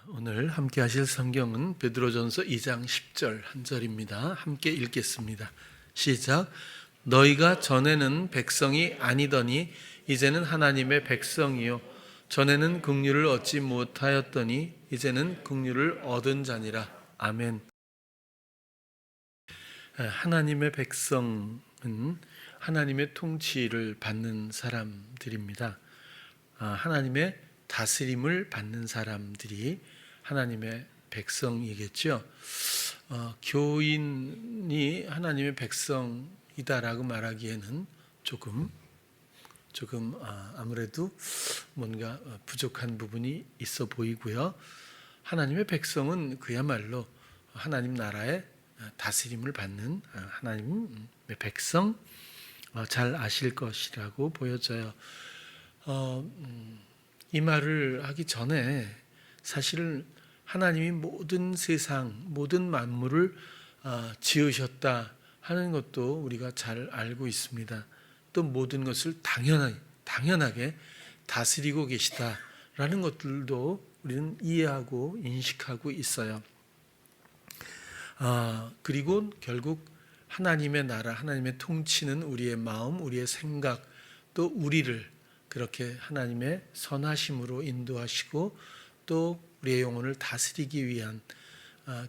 오늘 함께 하실 성경은 베드로전서 2장 10절 한 절입니다. 함께 읽겠습니다. 시작. 너희가 전에는 백성이 아니더니 이제는 하나님의 백성이요 전에는 긍휼을 얻지 못하였더니 이제는 긍휼을 얻은 자니라. 아멘. 하나님의 백성은 하나님의 통치를 받는 사람들입니다. 하나님의 다스림을 받는 사람들이 하나님의 백성이겠죠. 교인이 하나님의 백성이다라고 말하기에는 조금 아무래도 뭔가 부족한 부분이 있어 보이고요. 하나님의 백성은 그야말로 하나님 나라의 다스림을 받는 하나님의 백성, 잘 아실 것이라고 보여져요. 이 말을 하기 전에 사실 하나님이 모든 세상, 모든 만물을 지으셨다 하는 것도 우리가 잘 알고 있습니다. 또 모든 것을 당연하게 다스리고 계시다라는 것들도 우리는 이해하고 인식하고 있어요. 그리고 결국 하나님의 나라, 하나님의 통치는 우리의 마음, 우리의 생각, 또 우리를 그렇게 하나님의 선하심으로 인도하시고 또 우리의 영혼을 다스리기 위한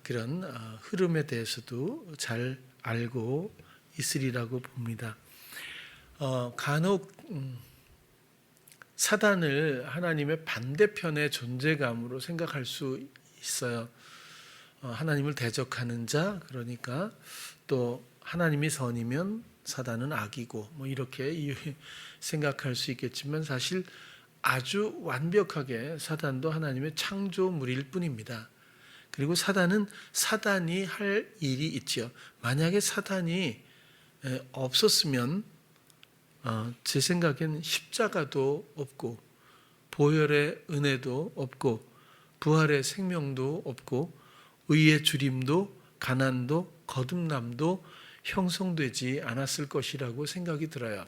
그런 흐름에 대해서도 잘 알고 있으리라고 봅니다. 간혹 사단을 하나님의 반대편의 존재감으로 생각할 수 있어요. 하나님을 대적하는 자, 그러니까 또 하나님이 선이면 사단은 악이고 뭐 이렇게 생각할 수 있겠지만 사실 아주 완벽하게 사단도 하나님의 창조물일 뿐입니다. 그리고 사단은 사단이 할 일이 있죠. 만약에 사단이 없었으면 제 생각엔 십자가도 없고 보혈의 은혜도 없고 부활의 생명도 없고 의의 주림도 가난도 거듭남도 형성되지 않았을 것이라고 생각이 들어요.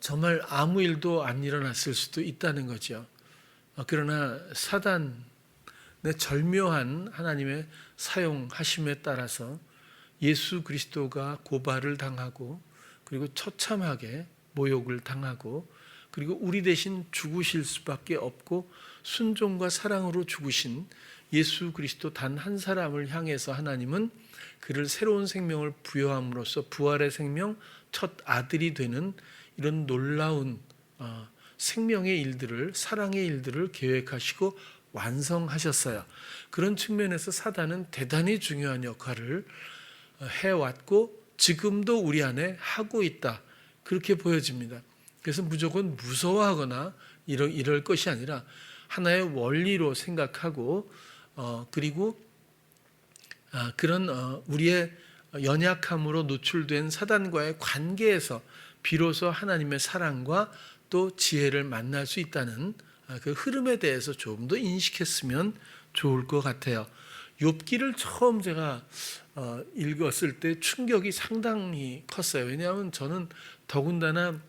정말 아무 일도 안 일어났을 수도 있다는 거죠. 그러나 사단의 절묘한 하나님의 사용하심에 따라서 예수 그리스도가 고발을 당하고 그리고 처참하게 모욕을 당하고 그리고 우리 대신 죽으실 수밖에 없고 순종과 사랑으로 죽으신 예수 그리스도 단 한 사람을 향해서 하나님은 그를 새로운 생명을 부여함으로써 부활의 생명, 첫 아들이 되는 이런 놀라운 생명의 일들을, 사랑의 일들을 계획하시고 완성하셨어요. 그런 측면에서 사단은 대단히 중요한 역할을 해왔고 지금도 우리 안에 하고 있다. 그렇게 보여집니다. 그래서 무조건 무서워하거나 이럴 것이 아니라 하나의 원리로 생각하고 그리고 그런 우리의 연약함으로 노출된 사단과의 관계에서 비로소 하나님의 사랑과 또 지혜를 만날 수 있다는 그 흐름에 대해서 조금 더 인식했으면 좋을 것 같아요. 욥기를 처음 제가 읽었을 때 충격이 상당히 컸어요. 왜냐하면 저는 더군다나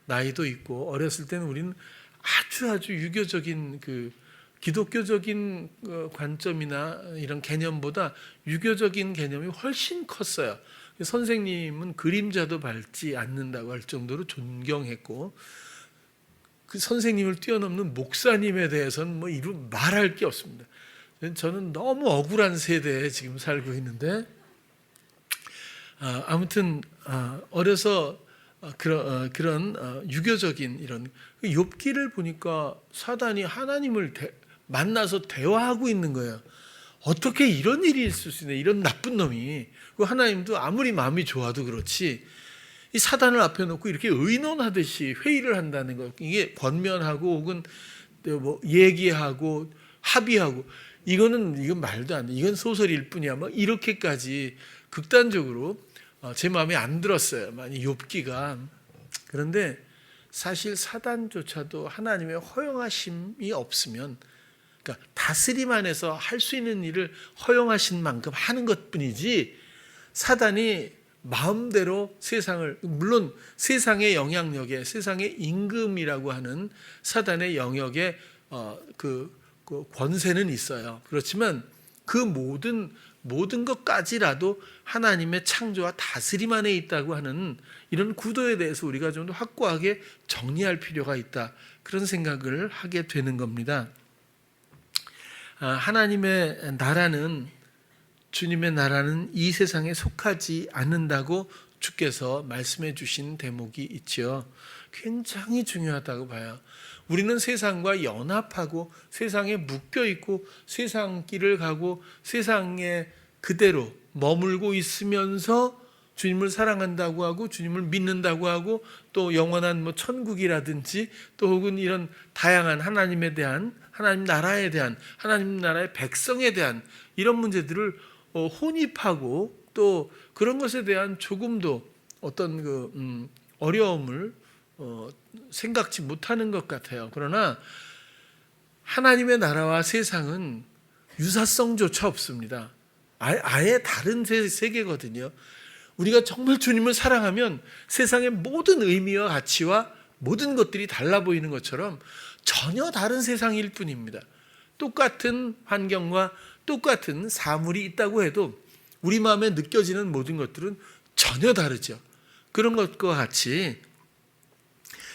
나이도 있고 어렸을 때는 우리는 아주 유교적인 그 기독교적인 관점이나 이런 개념보다 유교적인 개념이 훨씬 컸어요. 선생님은 그림자도 밟지 않는다고 할 정도로 존경했고 그 선생님을 뛰어넘는 목사님에 대해서는 뭐 말할 게 없습니다. 저는 너무 억울한 세대에 지금 살고 있는데 아무튼 어려서 그런 유교적인 이런 욥기를 보니까 사단이 하나님을 만나서 대화하고 있는 거예요. 어떻게 이런 일이 있을 수 있냐, 이런 나쁜 놈이. 하나님도 아무리 마음이 좋아도 그렇지 이 사단을 앞에 놓고 이렇게 의논하듯이 회의를 한다는 거, 이게 권면하고 혹은 뭐 얘기하고 합의하고 이건 말도 안 돼. 이건 소설일 뿐이야. 뭐 이렇게까지 극단적으로 제 마음에 안 들었어요. 많이 욥기가. 그런데 사실 사단조차도 하나님의 허용하심이 없으면, 그러니까 다스림 안에서 할 수 있는 일을 허용하신 만큼 하는 것뿐이지 사단이 마음대로 세상을, 물론 세상의 영향력에, 세상의 임금이라고 하는 사단의 영역에 그 권세는 있어요. 그렇지만 그 모든 것까지라도 하나님의 창조와 다스림 안에 있다고 하는 이런 구도에 대해서 우리가 좀 더 확고하게 정리할 필요가 있다. 그런 생각을 하게 되는 겁니다. 하나님의 나라는, 주님의 나라는 이 세상에 속하지 않는다고 주께서 말씀해 주신 대목이 있죠. 굉장히 중요하다고 봐요. 우리는 세상과 연합하고 세상에 묶여 있고 세상 길을 가고 세상에 그대로 머물고 있으면서 주님을 사랑한다고 하고 주님을 믿는다고 하고 또 영원한 천국이라든지 또 혹은 이런 다양한 하나님에 대한, 하나님 나라에 대한, 하나님 나라의 백성에 대한 이런 문제들을 혼입하고 또 그런 것에 대한 조금도 어떤 어려움을 생각지 못하는 것 같아요. 그러나 하나님의 나라와 세상은 유사성조차 없습니다. 아예 다른 세계거든요. 우리가 정말 주님을 사랑하면 세상의 모든 의미와 가치와 모든 것들이 달라 보이는 것처럼 전혀 다른 세상일 뿐입니다. 똑같은 환경과 똑같은 사물이 있다고 해도 우리 마음에 느껴지는 모든 것들은 전혀 다르죠. 그런 것과 같이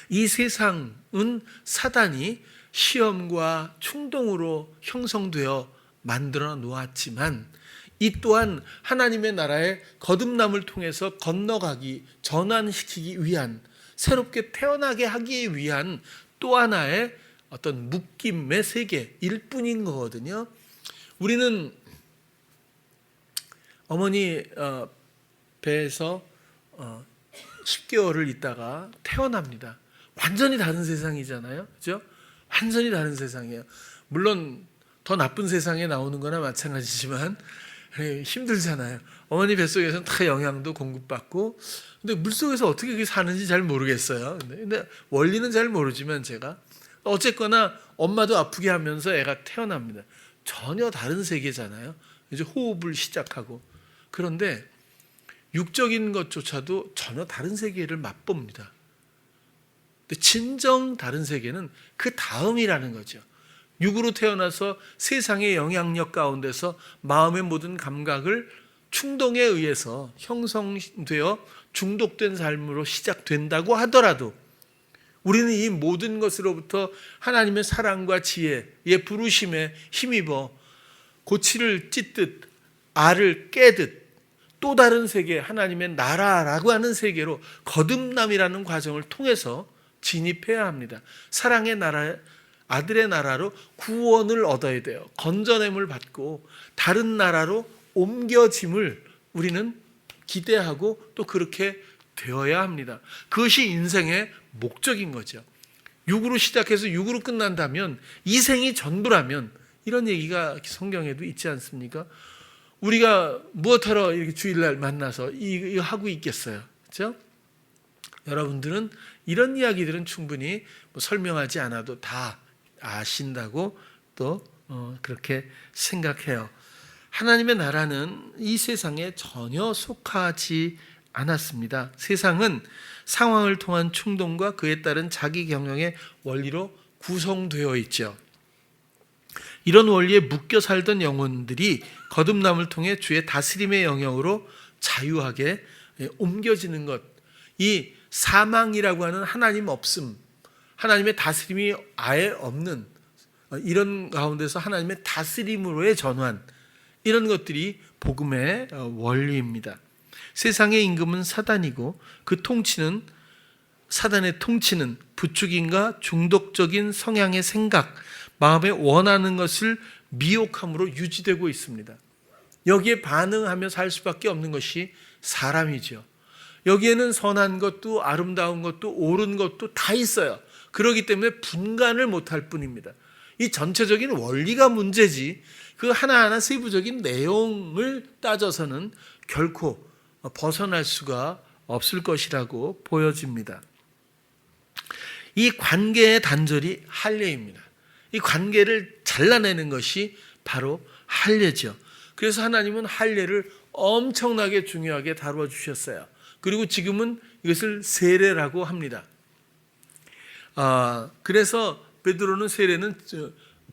이 세상은 사단이 시험과 충동으로 형성되어 만들어 놓았지만 이 또한 하나님의 나라의 거듭남을 통해서 건너가기, 전환시키기 위한, 새롭게 태어나게 하기 위한 또 하나의 어떤 묶임의 세계일 뿐인 거거든요. 우리는 어머니 배에서 10개월을 있다가 태어납니다. 완전히 다른 세상이잖아요. 그죠? 완전히 다른 세상이에요. 물론 더 나쁜 세상에 나오는 거나 마찬가지지만 힘들잖아요. 어머니 뱃속에서는 다 영양도 공급받고, 근데 물속에서 어떻게 사는지 잘 모르겠어요. 근데 원리는 잘 모르지만 제가 어쨌거나 엄마도 아프게 하면서 애가 태어납니다. 전혀 다른 세계잖아요. 이제 호흡을 시작하고. 그런데 육적인 것조차도 전혀 다른 세계를 맛봅니다. 근데 진정 다른 세계는 그 다음이라는 거죠. 육으로 태어나서 세상의 영향력 가운데서 마음의 모든 감각을 충동에 의해서 형성되어 중독된 삶으로 시작된다고 하더라도 우리는 이 모든 것으로부터 하나님의 사랑과 지혜의 부르심에 힘입어 고치를 찢듯 알을 깨듯 또 다른 세계, 하나님의 나라라고 하는 세계로 거듭남이라는 과정을 통해서 진입해야 합니다. 사랑의 나라, 아들의 나라로 구원을 얻어야 돼요. 건져냄을 받고 다른 나라로 옮겨짐을 우리는 기대하고 또 그렇게 되어야 합니다. 그것이 인생의 목적인 거죠. 육으로 시작해서 육으로 끝난다면, 이 생이 전부라면, 이런 얘기가 성경에도 있지 않습니까? 우리가 무엇하러 이렇게 주일날 만나서 이거 하고 있겠어요? 그렇죠? 여러분들은 이런 이야기들은 충분히 설명하지 않아도 다 아신다고 또 그렇게 생각해요. 하나님의 나라는 이 세상에 전혀 속하지 않았습니다. 세상은 상황을 통한 충동과 그에 따른 자기 경영의 원리로 구성되어 있죠. 이런 원리에 묶여 살던 영혼들이 거듭남을 통해 주의 다스림의 영역으로 자유하게 옮겨지는 것, 이 사망이라고 하는 하나님 없음, 하나님의 다스림이 아예 없는 이런 가운데서 하나님의 다스림으로의 전환, 이런 것들이 복음의 원리입니다. 세상의 임금은 사단이고 그 통치는, 사단의 통치는 부추김과 중독적인 성향의 생각, 마음에 원하는 것을 미혹함으로 유지되고 있습니다. 여기에 반응하며 살 수밖에 없는 것이 사람이죠. 여기에는 선한 것도 아름다운 것도 옳은 것도 다 있어요. 그렇기 때문에 분간을 못할 뿐입니다. 이 전체적인 원리가 문제지 그 하나하나 세부적인 내용을 따져서는 결코 벗어날 수가 없을 것이라고 보여집니다. 이 관계의 단절이 할례입니다. 이 관계를 잘라내는 것이 바로 할례죠. 그래서 하나님은 할례를 엄청나게 중요하게 다루어 주셨어요. 그리고 지금은 이것을 세례라고 합니다. 그래서 베드로는 세례는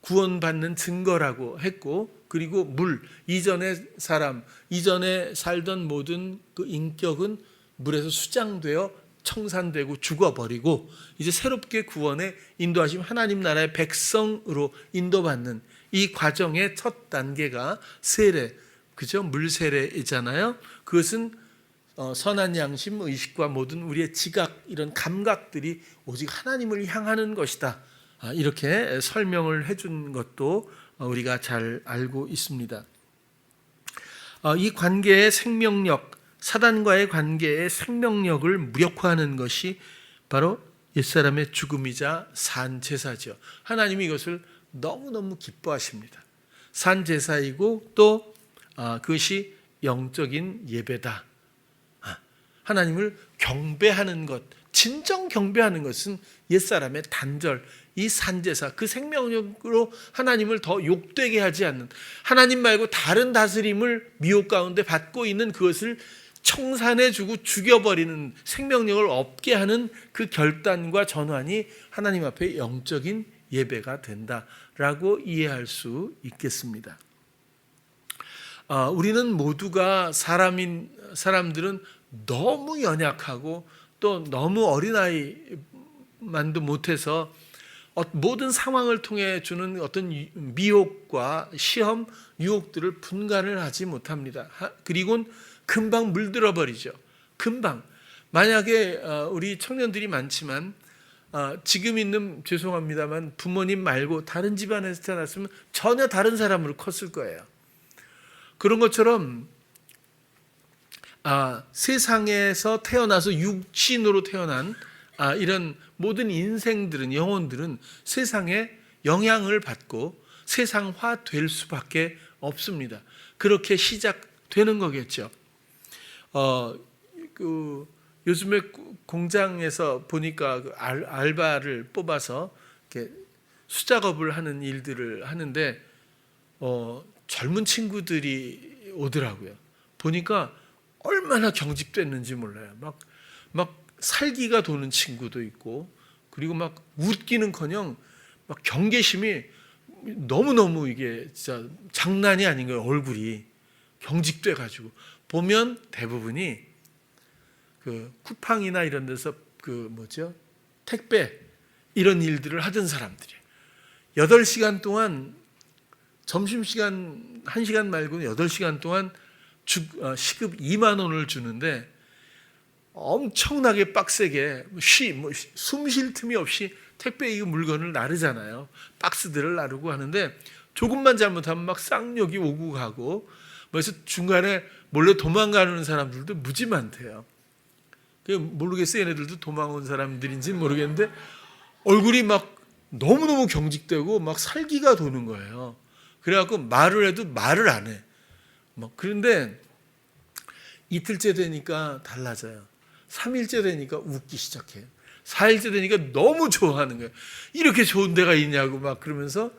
구원받는 증거라고 했고, 그리고 물, 이전의 사람, 이전에 살던 모든 그 인격은 물에서 수장되어 청산되고 죽어버리고 이제 새롭게 구원에 인도하심, 하나님 나라의 백성으로 인도받는 이 과정의 첫 단계가 세례, 그죠? 물 세례이잖아요. 그것은 선한 양심, 의식과 모든 우리의 지각, 이런 감각들이 오직 하나님을 향하는 것이다. 이렇게 설명을 해준 것도 우리가 잘 알고 있습니다. 이 관계의 생명력, 사단과의 관계의 생명력을 무력화하는 것이 바로 옛사람의 죽음이자 산제사죠. 하나님이 이것을 너무너무 기뻐하십니다. 산제사이고 또 그것이 영적인 예배다. 하나님을 경배하는 것, 진정 경배하는 것은 옛사람의 단절, 이 산제사, 그 생명력으로 하나님을 더 욕되게 하지 않는, 하나님 말고 다른 다스림을 미혹 가운데 받고 있는 그것을 청산해주고 죽여버리는, 생명력을 없게 하는 그 결단과 전환이 하나님 앞에 영적인 예배가 된다라고 이해할 수 있겠습니다. 우리는 모두가 사람들은 너무 연약하고 또 너무 어린아이만도 못해서 모든 상황을 통해 주는 어떤 미혹과 시험, 유혹들을 분간을 하지 못합니다. 그리고는 금방 물들어 버리죠. 금방. 만약에 우리 청년들이 많지만 지금 있는, 죄송합니다만 부모님 말고 다른 집안에서 태어났으면 전혀 다른 사람으로 컸을 거예요. 그런 것처럼 세상에서 태어나서 육신으로 태어난 이런 모든 인생들은, 영혼들은 세상에 영향을 받고 세상화 될 수밖에 없습니다. 그렇게 시작되는 거겠죠. 요즘에 공장에서 보니까 알바를 뽑아서 이렇게 수작업을 하는 일들을 하는데 젊은 친구들이 오더라고요. 보니까 얼마나 경직됐는지 몰라요. 막 살기가 도는 친구도 있고, 그리고 막 웃기는커녕 막 경계심이 너무너무 이게 진짜 장난이 아닌 거예요. 얼굴이 경직돼 가지고 보면 대부분이 그 쿠팡이나 이런 데서 택배 이런 일들을 하던 사람들이에요. 8시간 동안, 점심시간 1시간 말고는 8시간 동안 시급 2만 원을 주는데 엄청나게 빡세게 숨 쉴 틈이 없이 택배 이 물건을 나르잖아요. 박스들을 나르고 하는데 조금만 잘못하면 막 쌍욕이 오고 가고, 그래서 중간에 몰래 도망가는 사람들도 무지 많대요. 모르겠어요. 얘네들도 도망온 사람들인지는 모르겠는데 얼굴이 막 너무너무 경직되고 막 살기가 도는 거예요. 그래갖고 말을 해도 말을 안 해. 그런데 이틀째 되니까 달라져요. 3일째 되니까 웃기 시작해요. 4일째 되니까 너무 좋아하는 거예요. 이렇게 좋은 데가 있냐고 막 그러면서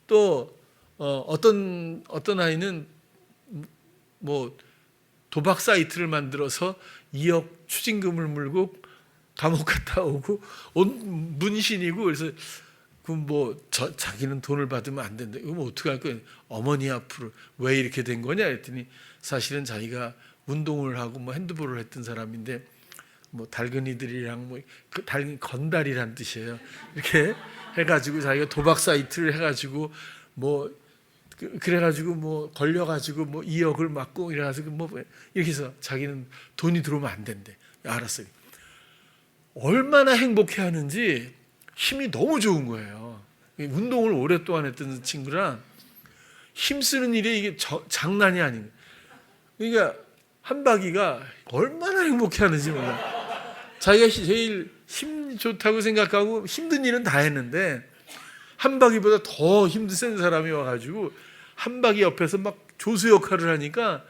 또 어떤 아이는 도박 사이트를 만들어서 2억 추징금을 물고 감옥 갔다 오고 온 문신이고, 그래서 자기는 돈을 받으면 안 된다. 이거 어떻게 할 거야? 어머니 앞으로 왜 이렇게 된 거냐 했더니 사실은 자기가 운동을 하고 핸드볼을 했던 사람인데 달근이들이랑 달근 건달이란 뜻이에요. 이렇게 해가지고 자기가 도박 사이트를 해가지고 그래가지고 걸려가지고 2억을 맞고 이래가지고 이렇게 해서 자기는 돈이 들어오면 안 된대. 알았어요. 얼마나 행복해하는지 힘이 너무 좋은 거예요. 운동을 오랫동안 했던 친구라 힘쓰는 일이 이게 장난이 아닌 거예요. 그러니까 한박이가 얼마나 행복해하는지 몰라. 자기가 제일 힘 좋다고 생각하고 힘든 일은 다 했는데 한박이보다 더 힘든 센 사람이 와가지고 한박이 옆에서 막 조수 역할을 하니까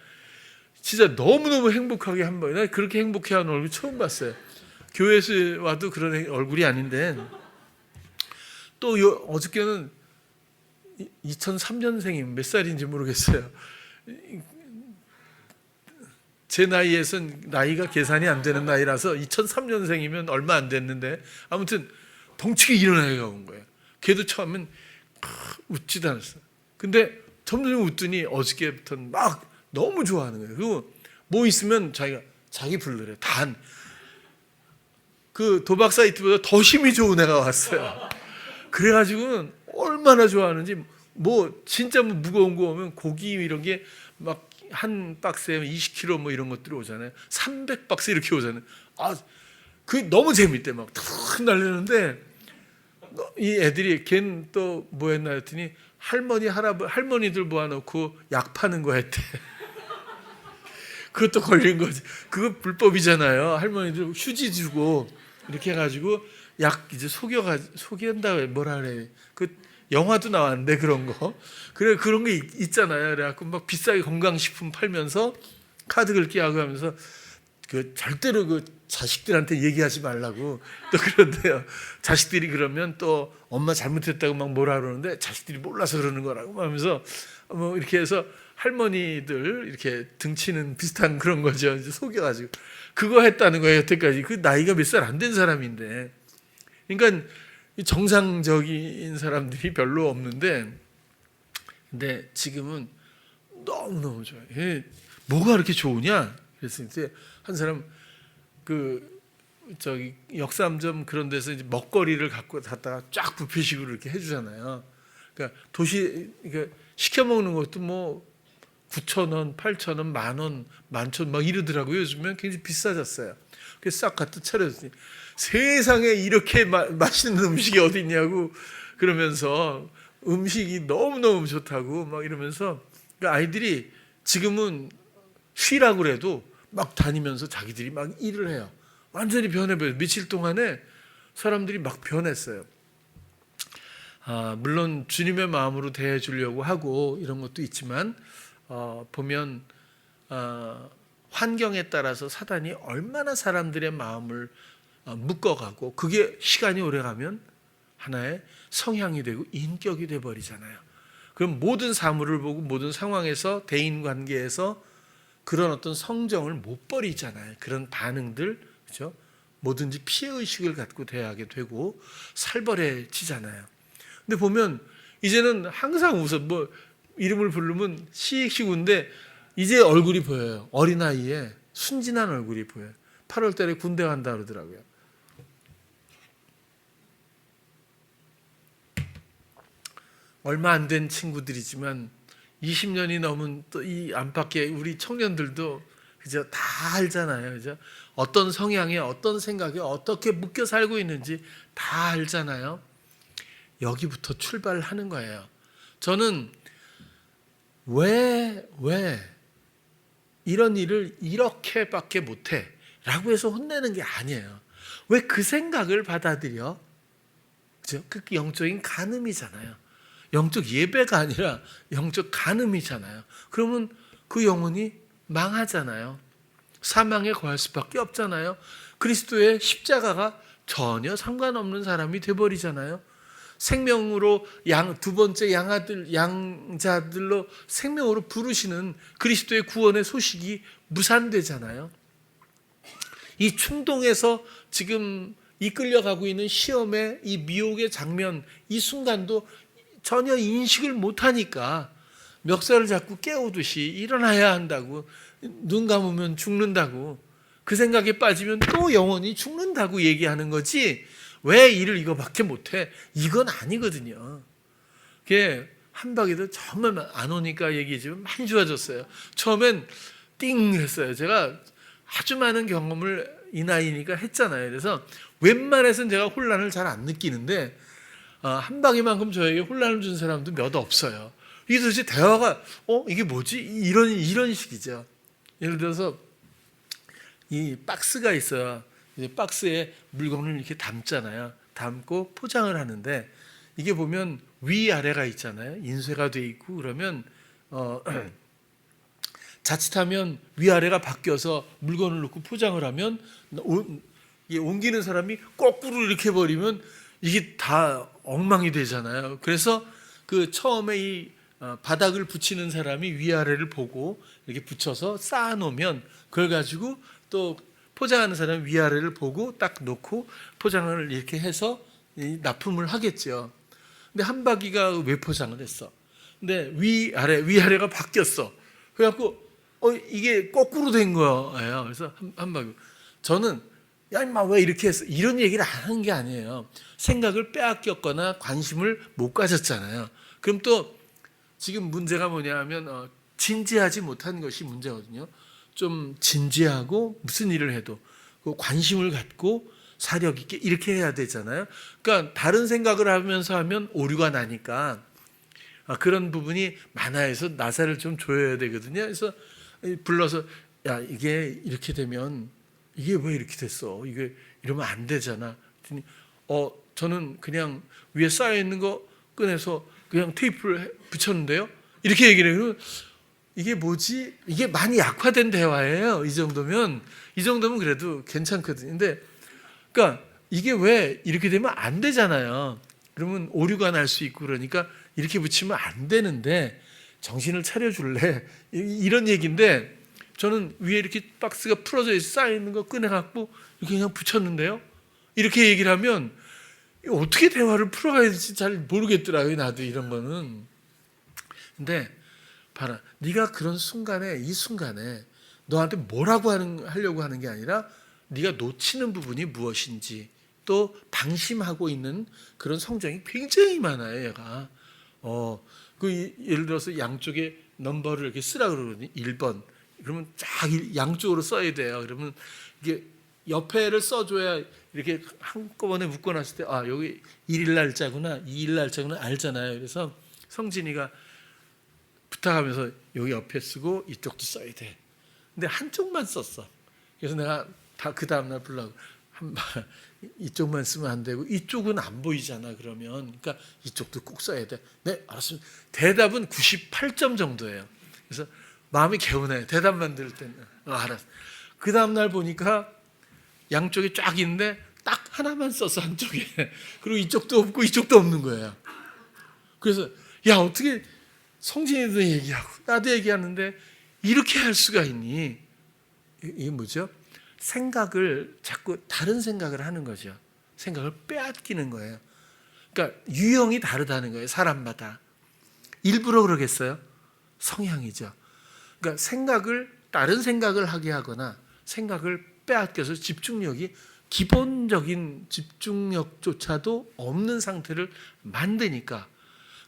진짜 너무너무 행복하게 한박이, 나 그렇게 행복해하는 얼굴 처음 봤어요. 교회에서 와도 그런 얼굴이 아닌데. 또 어저께는 2003년생이면 몇 살인지 모르겠어요. 제 나이에선 나이가 계산이 안 되는 나이라서 2003년생이면 얼마 안 됐는데 아무튼 덩치가 일어나게 온 거예요. 걔도 처음엔 웃지도 않았어. 근데 점점 웃더니 어저께부터는 막 너무 좋아하는 거예요. 그리고 뭐 있으면 자기 부르래. 그 도박 사이트보다 더 힘이 좋은 애가 왔어요. 그래가지고는 얼마나 좋아하는지, 뭐 진짜 뭐 무거운 거 오면 고기 이런 게 막 한 박스에 20kg 뭐 이런 것들이 오잖아요. 300박스 이렇게 오잖아요. 그 너무 재밌대. 막 탁 날리는데 이 애들이 걔는 또 뭐 했나 했더니 할머니들 모아놓고 약 파는 거 했대. 그것도 걸린 거지. 그거 불법이잖아요. 할머니들 휴지 주고 이렇게 해가지고 약 이제 속인다고 뭐라 그래. 그 영화도 나왔는데 그런 거. 그래 그런 게 있잖아요. 그래갖고 막 비싸게 건강식품 팔면서 카드 긁기 하고 하면서 그 절대로 그 자식들한테 얘기하지 말라고 또 그런데요. 자식들이 그러면 또 엄마 잘못했다고 막 뭐라 그러는데 자식들이 몰라서 그러는 거라고 하면서 뭐 이렇게 해서 할머니들 이렇게 등치는 비슷한 그런 거죠. 이제 속여가지고 그거 했다는 거예요. 여태까지 그 나이가 몇 살 안 된 사람인데, 그러니까 정상적인 사람들이 별로 없는데, 근데 지금은 너무 좋아요. 뭐가 그렇게 좋으냐? 그랬을 때 한 사람 역삼점 그런 데서 이제 먹거리를 갖다가 쫙 뷔페식으로 이렇게 해주잖아요. 그러니까 그러니까 시켜 먹는 것도 뭐 9,000원, 8,000원, 10,000원, 11,000원 막 이러더라고요. 요즘엔 굉장히 비싸졌어요. 그래서 싹 갖다 차렸더니 세상에 이렇게 맛있는 음식이 어디 있냐고 그러면서 음식이 너무너무 좋다고 막 이러면서, 그러니까 아이들이 지금은 쉬라고 그래도 막 다니면서 자기들이 막 일을 해요. 완전히 변해버려요. 며칠 동안에 사람들이 막 변했어요. 물론 주님의 마음으로 대해주려고 하고 이런 것도 있지만 보면 환경에 따라서 사단이 얼마나 사람들의 마음을 묶어가고 그게 시간이 오래가면 하나의 성향이 되고 인격이 돼버리잖아요. 그럼 모든 사물을 보고 모든 상황에서 대인관계에서 그런 어떤 성정을 못 버리잖아요. 그런 반응들, 그렇죠? 뭐든지 피해의식을 갖고 대하게 되고 살벌해지잖아요. 근데 보면 이제는 항상 웃어. 뭐 이름을 부르면 씩씩 웃는데 이제 얼굴이 보여요. 어린아이에 순진한 얼굴이 보여요. 8월 달에 군대 간다 그러더라고요. 얼마 안 된 친구들이지만 20년이 넘은 또 이 안팎의 우리 청년들도 그죠? 다 알잖아요. 그죠? 어떤 성향에 어떤 생각에 어떻게 묶여 살고 있는지 다 알잖아요. 여기부터 출발하는 거예요. 저는 왜 이런 일을 이렇게밖에 못해 라고 해서 혼내는 게 아니에요. 왜 그 생각을 받아들여? 그죠? 그 영적인 간음이잖아요. 영적 예배가 아니라 영적 간음이잖아요. 그러면 그 영혼이 망하잖아요. 사망에 거할 수밖에 없잖아요. 그리스도의 십자가가 전혀 상관없는 사람이 돼버리잖아요. 생명으로 두 번째 양자들로 생명으로 부르시는 그리스도의 구원의 소식이 무산되잖아요. 이 충동에서 지금 이끌려가고 있는 시험의 이 미혹의 장면, 이 순간도 전혀 인식을 못하니까 멱살을 잡고 깨우듯이 일어나야 한다고, 눈 감으면 죽는다고, 그 생각에 빠지면 또 영원히 죽는다고 얘기하는 거지, 왜 일을 이거밖에 못해? 이건 아니거든요. 그게 한박이도 정말 안 오니까 얘기지만 많이 좋아졌어요. 처음엔 띵 했어요. 제가 아주 많은 경험을 이 나이니까 했잖아요. 그래서 웬만해서는 제가 혼란을 잘 안 느끼는데 한박이만큼 저에게 혼란을 준 사람도 몇 없어요. 이게 도대체 대화가 이게 뭐지? 이런 식이죠. 예를 들어서 이 박스가 있어요. 이제 박스에 물건을 이렇게 담잖아요. 담고 포장을 하는데 이게 보면 위아래가 있잖아요. 인쇄가 돼 있고 그러면 자칫하면 위아래가 바뀌어서 물건을 넣고 포장을 하면 옮기는 사람이 거꾸로 이렇게 해버리면 이게 다 엉망이 되잖아요. 그래서 그 처음에 이 바닥을 붙이는 사람이 위아래를 보고 이렇게 붙여서 쌓아놓으면 그걸 가지고 또 포장하는 사람이 위아래를 보고 딱 놓고 포장을 이렇게 해서 납품을 하겠죠. 근데 한 바퀴가 왜 포장을 했어? 근데 위아래가 바뀌었어. 그래갖고 이게 거꾸로 된 거예요. 그래서 한 바퀴. 저는 야 임마 왜 이렇게 했어? 이런 얘기를 안 한 게 아니에요. 생각을 빼앗겼거나 관심을 못 가졌잖아요. 그럼 또 지금 문제가 뭐냐면 진지하지 못한 것이 문제거든요. 좀 진지하고 무슨 일을 해도 그 관심을 갖고 사력 있게 이렇게 해야 되잖아요. 그러니까 다른 생각을 하면서 하면 오류가 나니까 그런 부분이 만화에서 나사를 좀 조여야 되거든요. 그래서 불러서 야 이게 이렇게 되면 이게 왜 이렇게 됐어? 이게 이러면 안 되잖아. 저는 그냥 위에 쌓여 있는 거 꺼내서 그냥 테이프를 붙였는데요. 이렇게 얘기를 해요. 이게 뭐지? 이게 많이 약화된 대화예요. 이 정도면 그래도 괜찮거든요. 근데 그러니까 이게 왜 이렇게 되면 안 되잖아요. 그러면 오류가 날 수 있고 그러니까 이렇게 붙이면 안 되는데 정신을 차려줄래? 이런 얘기인데 저는 위에 이렇게 박스가 풀어져 쌓여 있는 거 꺼내갖고 이렇게 그냥 붙였는데요. 이렇게 얘기를 하면 어떻게 대화를 풀어가야 될지 잘 모르겠더라고요. 나도 이런 거는. 근데 봐라, 네가 그런 순간에 이 순간에 너한테 뭐라고 하려고 하는 게 아니라 네가 놓치는 부분이 무엇인지 또 방심하고 있는 그런 성정이 굉장히 많아요. 얘가 예를 들어서 양쪽에 넘버를 이렇게 쓰라 그러거든요. 1번 그러면 쫙 양쪽으로 써야 돼요. 그러면 이게 옆에를 써줘야 이렇게 한꺼번에 묶어놨을 때 여기 1일 날짜구나 2일 날짜구나 알잖아요. 그래서 성진이가 부탁하면서 여기 옆에 쓰고 이쪽도 써야 돼. 근데 한쪽만 썼어. 그래서 내가 다 그 다음날 불러고 이쪽만 쓰면 안 되고 이쪽은 안 보이잖아. 그러면 그러니까 이쪽도 꼭 써야 돼. 네 알았습니다. 대답은 98점 정도예요. 그래서 마음이 개운해요. 대답만 들을 때는 알았어. 그 다음날 보니까 양쪽에 쫙 있는데 딱 하나만 썼어. 한쪽에. 그리고 이쪽도 없고 이쪽도 없는 거예요. 그래서 야 어떻게 성진이도 얘기하고 나도 얘기하는데 이렇게 할 수가 있니? 이게 뭐죠? 생각을 자꾸 다른 생각을 하는 거죠. 생각을 빼앗기는 거예요. 그러니까 유형이 다르다는 거예요. 사람마다. 일부러 그러겠어요? 성향이죠. 그러니까 다른 생각을 하게 하거나 생각을 빼앗겨서 집중력이 기본적인 집중력조차도 없는 상태를 만드니까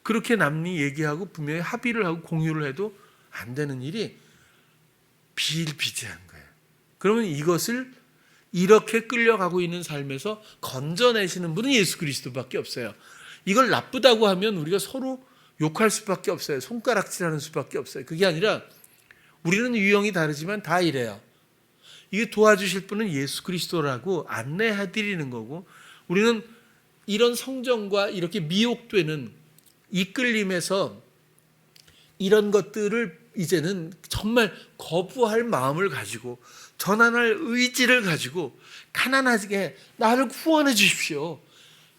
그렇게 남이 얘기하고 분명히 합의를 하고 공유를 해도 안 되는 일이 비일비재한 거예요. 그러면 이것을 이렇게 끌려가고 있는 삶에서 건져내시는 분은 예수 그리스도밖에 없어요. 이걸 나쁘다고 하면 우리가 서로 욕할 수밖에 없어요. 손가락질하는 수밖에 없어요. 그게 아니라 우리는 유형이 다르지만 다 이래요. 이게 도와주실 분은 예수 그리스도라고 안내해드리는 거고 우리는 이런 성정과 이렇게 미혹되는 이끌림에서 이런 것들을 이제는 정말 거부할 마음을 가지고 전환할 의지를 가지고 가난하게 나를 구원해 주십시오.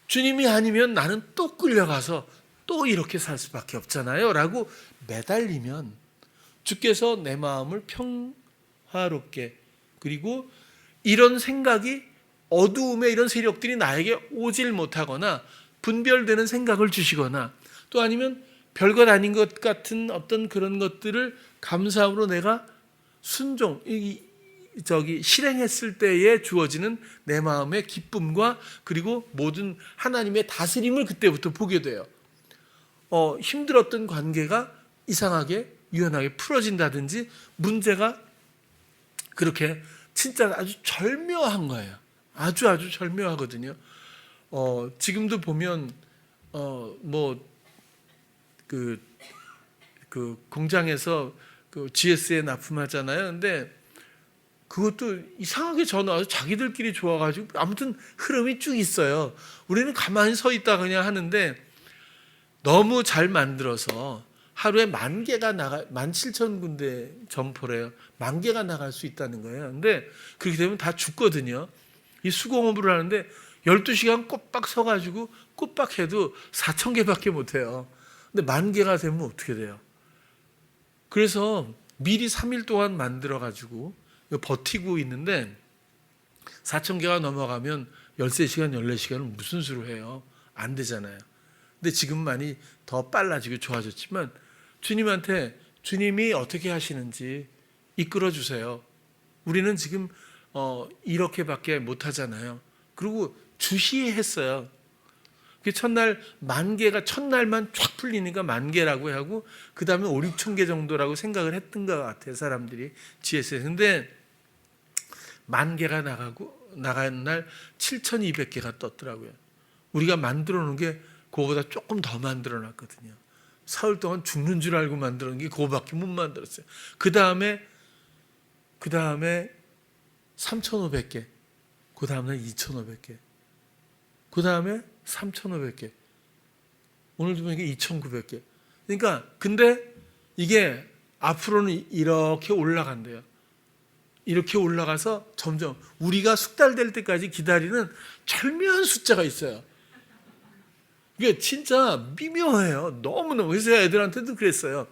주님이 아니면 나는 또 끌려가서 또 이렇게 살 수밖에 없잖아요 라고 매달리면 주께서 내 마음을 평화롭게 그리고 이런 생각이 어두움의 이런 세력들이 나에게 오질 못하거나 분별되는 생각을 주시거나 또 아니면 별것 아닌 것 같은 어떤 그런 것들을 감사함으로 내가 실행했을 때에 주어지는 내 마음의 기쁨과 그리고 모든 하나님의 다스림을 그때부터 보게 돼요. 힘들었던 관계가 이상하게 유연하게 풀어진다든지 문제가 그렇게 진짜 아주 절묘한 거예요. 아주 절묘하거든요. 지금도 보면 그 공장에서 그 GS에 납품하잖아요. 근데 그것도 이상하게 전화 와서 자기들끼리 좋아가지고 아무튼 흐름이 쭉 있어요. 우리는 가만히 서 있다 그냥 하는데 너무 잘 만들어서 하루에 17,000군데 점포래요. 10,000개가 나갈 수 있다는 거예요. 근데 그렇게 되면 다 죽거든요. 이 수공업을 하는데 12시간 꼬박 서가지고 꼬박 해도 4,000개밖에 못해요. 근데 10,000개가 되면 어떻게 돼요? 그래서 미리 3일 동안 만들어가지고 버티고 있는데 4,000개가 넘어가면 13시간, 14시간은 무슨 수로 해요? 안 되잖아요. 근데 지금 많이 더 빨라지고 좋아졌지만 주님한테 주님이 어떻게 하시는지 이끌어 주세요. 우리는 지금 이렇게밖에 못 하잖아요. 그리고 주시했어요. 첫날 10,000개가 첫날만 쫙 풀리니까 10,000개라고 하고 그 다음에 5, 6천 개 정도라고 생각을 했던 것 같아요. 사람들이 GS에. 근데 10,000개가 나간 날 7,200개가 떴더라고요. 우리가 만들어 놓은 게 그거보다 조금 더 만들어 놨거든요. 사흘 동안 죽는 줄 알고 만들어 놓은 게 그거밖에 못 만들었어요. 그 다음에 3,500개, 그 다음날 2,500개, 그 다음에 3,500개, 오늘도 보니까 2,900개. 그러니까 근데 이게 앞으로는 이렇게 올라간대요. 이렇게 올라가서 점점 우리가 숙달될 때까지 기다리는 절묘한 숫자가 있어요. 이게 진짜 미묘해요. 너무너무. 그래서 애들한테도 그랬어요.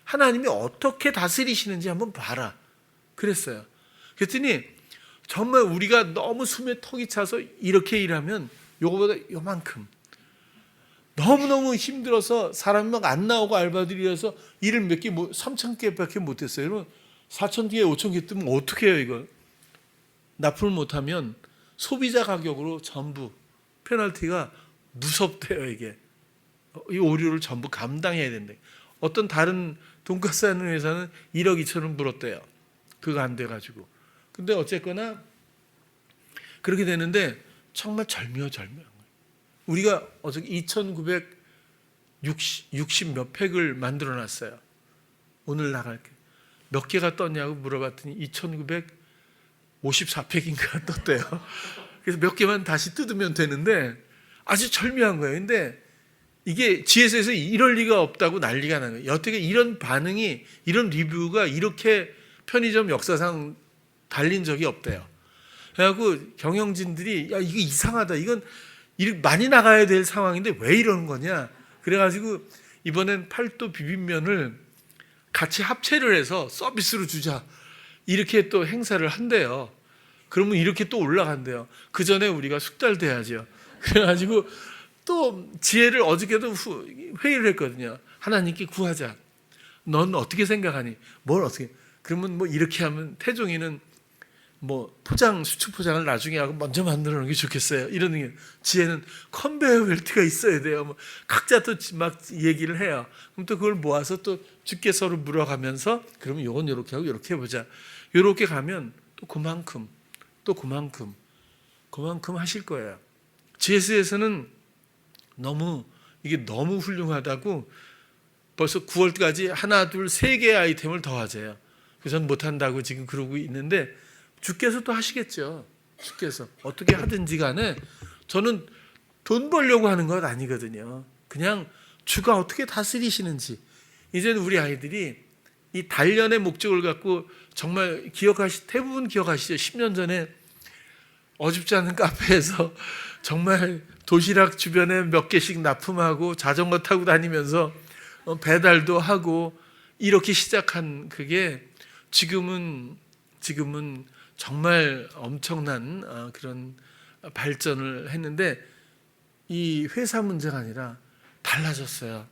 하나님이 어떻게 다스리시는지 한번 봐라. 그랬어요. 그랬더니 정말 우리가 너무 숨에 턱이 차서 이렇게 일하면 요거보다 요만큼. 너무너무 힘들어서 사람이 막 안 나오고 알바들이라서 일을 몇 개, 3,000개밖에 못했어요. 여러분 4,000개, 5,000개 뜨면 어떻게 해요 이거? 납품을 못하면 소비자 가격으로 전부 페널티가 무섭대요 이게. 이 오류를 전부 감당해야 된대. 어떤 다른 돈가스 하는 회사는 1억 2천원 물었대요. 그거 안 돼가지고. 근데 어쨌거나 그렇게 되는데 정말 절묘한 거예요. 우리가 어저께 2,960 몇 팩을 만들어 놨어요. 오늘 나갈게. 몇 개가 떴냐고 물어봤더니 2,954팩인가 떴대요. 그래서 몇 개만 다시 뜯으면 되는데 아주 절묘한 거예요. 근데 이게 GS에서 이럴 리가 없다고 난리가 난 거예요. 여태까 이런 반응이, 이런 리뷰가 이렇게 편의점 역사상 달린 적이 없대요. 그래갖고 경영진들이 야 이거 이상하다. 이건 많이 나가야 될 상황인데 왜 이러는 거냐. 그래가지고 이번엔 팔도 비빔면을 같이 합체를 해서 서비스로 주자. 이렇게 또 행사를 한대요. 그러면 이렇게 또 올라간대요. 그 전에 우리가 숙달돼야죠. 그래가지고 또 지혜를 어저께도 회의를 했거든요. 하나님께 구하자. 넌 어떻게 생각하니? 뭘 어떻게? 그러면 뭐 이렇게 하면 태종이는 뭐 수축 포장을 나중에 하고 먼저 만들어 놓는 게 좋겠어요. 이런 게 지혜는 컨베이어 벨트가 있어야 돼요. 뭐 각자 또 막 얘기를 해요. 그럼 또 그걸 모아서 또 주께 서로 물어가면서 그러면 요건 요렇게 하고 요렇게 해보자. 요렇게 가면 또 그만큼 하실 거예요. GS에서는 이게 너무 훌륭하다고 벌써 9월까지 하나, 둘, 3개의 아이템을 더 하세요. 그래서 못한다고 지금 그러고 있는데 주께서 또 하시겠죠. 주께서 어떻게 하든지 간에 저는 돈 벌려고 하는 것 아니거든요. 그냥 주가 어떻게 다스리시는지. 이제는 우리 아이들이 이 단련의 목적을 갖고 정말 대부분 기억하시죠? 10년 전에 어줍지 않은 카페에서 정말 도시락 주변에 몇 개씩 납품하고 자전거 타고 다니면서 배달도 하고 이렇게 시작한 그게 지금은 정말 엄청난 그런 발전을 했는데 이 회사 문제가 아니라 달라졌어요.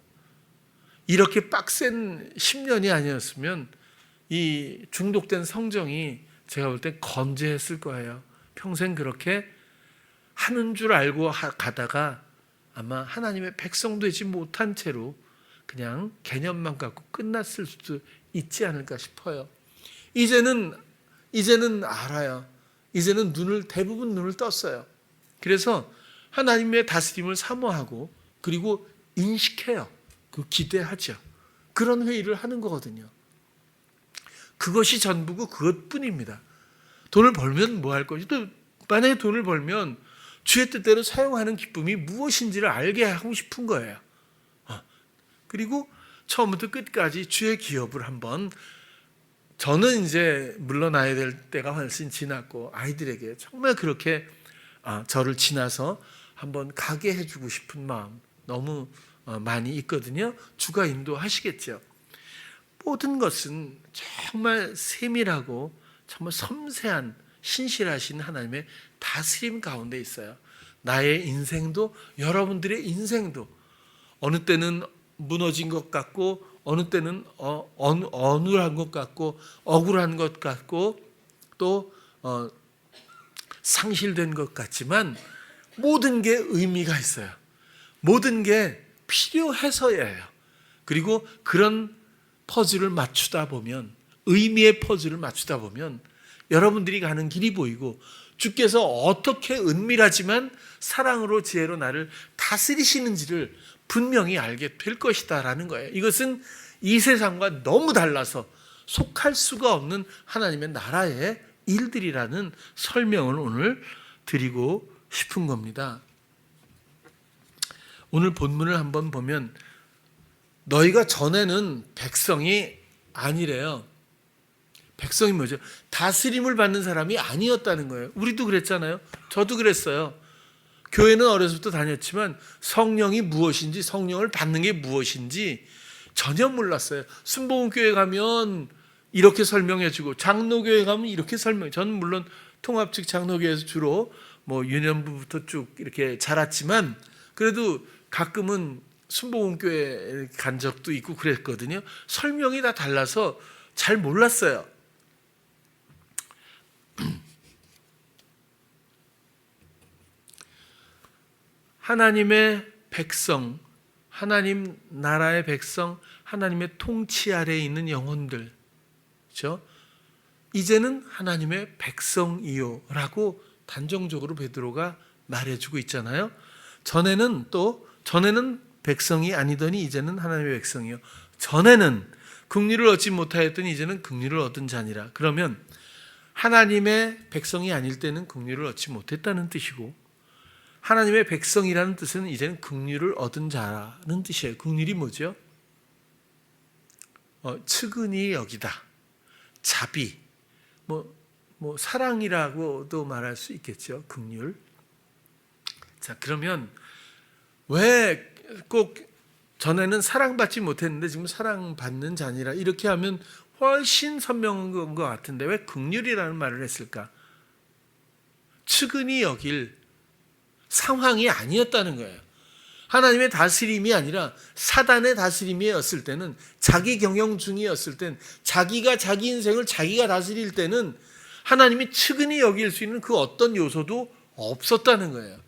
이렇게 빡센 10년이 아니었으면 이 중독된 성정이 제가 볼 때 건재했을 거예요. 평생 그렇게 하는 줄 알고 가다가 아마 하나님의 백성 되지 못한 채로 그냥 개념만 갖고 끝났을 수도 있지 않을까 싶어요. 이제는 알아요. 이제는 대부분 눈을 떴어요. 그래서 하나님의 다스림을 사모하고 그리고 인식해요. 기대하죠. 그런 회의를 하는 거거든요. 그것이 전부고 그것뿐입니다. 돈을 벌면 뭐 할 것이 또 만약에 돈을 벌면 주의 뜻대로 사용하는 기쁨이 무엇인지를 알게 하고 싶은 거예요. 그리고 처음부터 끝까지 주의 기업을 한번 저는 이제 물러나야 될 때가 훨씬 지났고 아이들에게 정말 그렇게 저를 지나서 한번 가게 해주고 싶은 마음 너무 많이 있거든요. 주가 인도하시겠죠. 모든 것은 정말 세밀하고 정말 섬세한 신실하신 하나님의 다스림 가운데 있어요. 나의 인생도 여러분들의 인생도 어느 때는 무너진 것 같고 어느 때는 어눌한 것 같고 억울한 것 같고 또 상실된 것 같지만 모든 게 의미가 있어요. 모든 게 필요해서예요. 그리고 그런 퍼즐을 맞추다 보면, 의미의 퍼즐을 맞추다 보면 여러분들이 가는 길이 보이고 주께서 어떻게 은밀하지만 사랑으로 지혜로 나를 다스리시는지를 분명히 알게 될 것이다라는 거예요. 이것은 이 세상과 너무 달라서 속할 수가 없는 하나님의 나라의 일들이라는 설명을 오늘 드리고 싶은 겁니다. 오늘 본문을 한번 보면 너희가 전에는 백성이 아니래요. 백성이 뭐죠? 다스림을 받는 사람이 아니었다는 거예요. 우리도 그랬잖아요. 저도 그랬어요. 교회는 어려서부터 다녔지만 성령이 무엇인지, 성령을 받는 게 무엇인지 전혀 몰랐어요. 순복음교회 가면 이렇게 설명해주고 장로교회 가면 이렇게 설명해. 저는 물론 통합측 장로교회에서 주로 유년부부터 쭉 이렇게 자랐지만 그래도 가끔은 순복음교회 간 적도 있고 그랬거든요. 설명이 다 달라서 잘 몰랐어요. 하나님의 백성, 하나님 나라의 백성, 하나님의 통치 아래에 있는 영혼들, 그렇죠? 이제는 하나님의 백성이요라고 단정적으로 베드로가 말해주고 있잖아요. 전에는 백성이 아니더니 이제는 하나님의 백성이요. 전에는 긍휼을 얻지 못하였더니 이제는 긍휼을 얻은 자니라. 그러면 하나님의 백성이 아닐 때는 긍휼을 얻지 못했다는 뜻이고, 하나님의 백성이라는 뜻은 이제는 긍휼을 얻은 자라는 뜻이에요. 긍휼이 뭐죠? 측은히 여기다, 자비, 사랑이라고도 말할 수 있겠죠. 긍휼. 자, 그러면 왜 꼭 전에는 사랑받지 못했는데 지금 사랑받는 자니라 이렇게 하면 훨씬 선명한 것 같은데 왜 긍휼이라는 말을 했을까? 측은히 여길 상황이 아니었다는 거예요. 하나님의 다스림이 아니라 사단의 다스림이었을 때는, 자기 경영 중이었을 땐, 자기가 자기 인생을 자기가 다스릴 때는 하나님이 측은히 여길 수 있는 그 어떤 요소도 없었다는 거예요.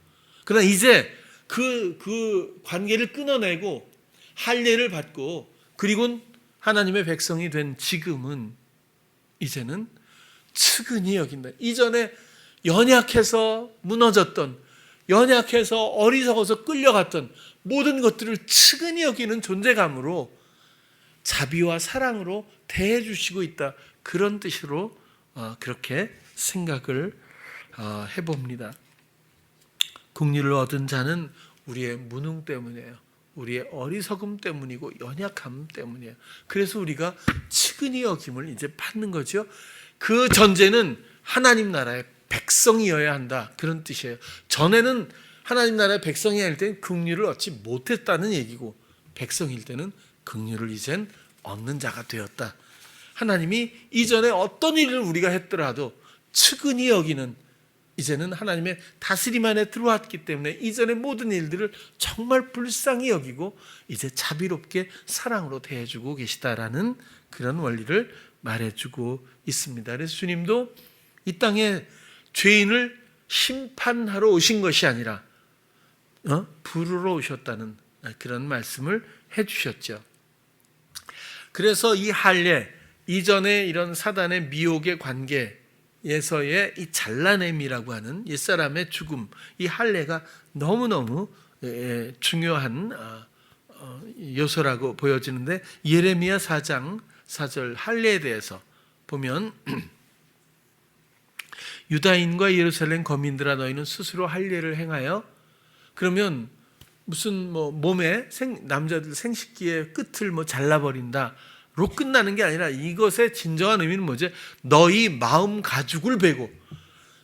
그러나 이제 그 관계를 끊어내고 할례를 받고 그리고 하나님의 백성이 된 지금은 이제는 측은히 여긴다. 이전에 연약해서 무너졌던, 연약해서 어리석어서 끌려갔던 모든 것들을 측은히 여기는 존재감으로 자비와 사랑으로 대해 주시고 있다. 그런 뜻으로 그렇게 생각을 해봅니다. 긍휼을 얻은 자는 우리의 무능 때문이에요. 우리의 어리석음 때문이고 연약함 때문이에요. 그래서 우리가 측은히 여김을 이제 받는 거죠. 그 전제는 하나님 나라의 백성이어야 한다. 그런 뜻이에요. 전에는 하나님 나라의 백성이 아닐 때는 긍휼을 얻지 못했다는 얘기고, 백성일 때는 긍휼을 이젠 얻는 자가 되었다. 하나님이 이전에 어떤 일을 우리가 했더라도 측은히 여기는, 이제는 하나님의 다스림 안에 들어왔기 때문에 이전의 모든 일들을 정말 불쌍히 여기고 이제 자비롭게 사랑으로 대해주고 계시다라는 그런 원리를 말해주고 있습니다. 그래서 주님도 이 땅에 죄인을 심판하러 오신 것이 아니라 부르러 오셨다는 그런 말씀을 해주셨죠. 그래서 이 할례, 이전에 이런 사단의 미혹의 관계에서의 이 잘라냄이라고 하는 옛사람의 죽음, 이 할례가 너무너무 중요한 요소라고 보여지는데, 예레미야 4장 4절 할례에 대해서 보면 유다인과 예루살렘 거민들아 너희는 스스로 할례를 행하여, 그러면 무슨 몸에 남자들 생식기의 끝을 잘라버린다로 끝나는 게 아니라 이것의 진정한 의미는 뭐지? 너희 마음 가죽을 베고,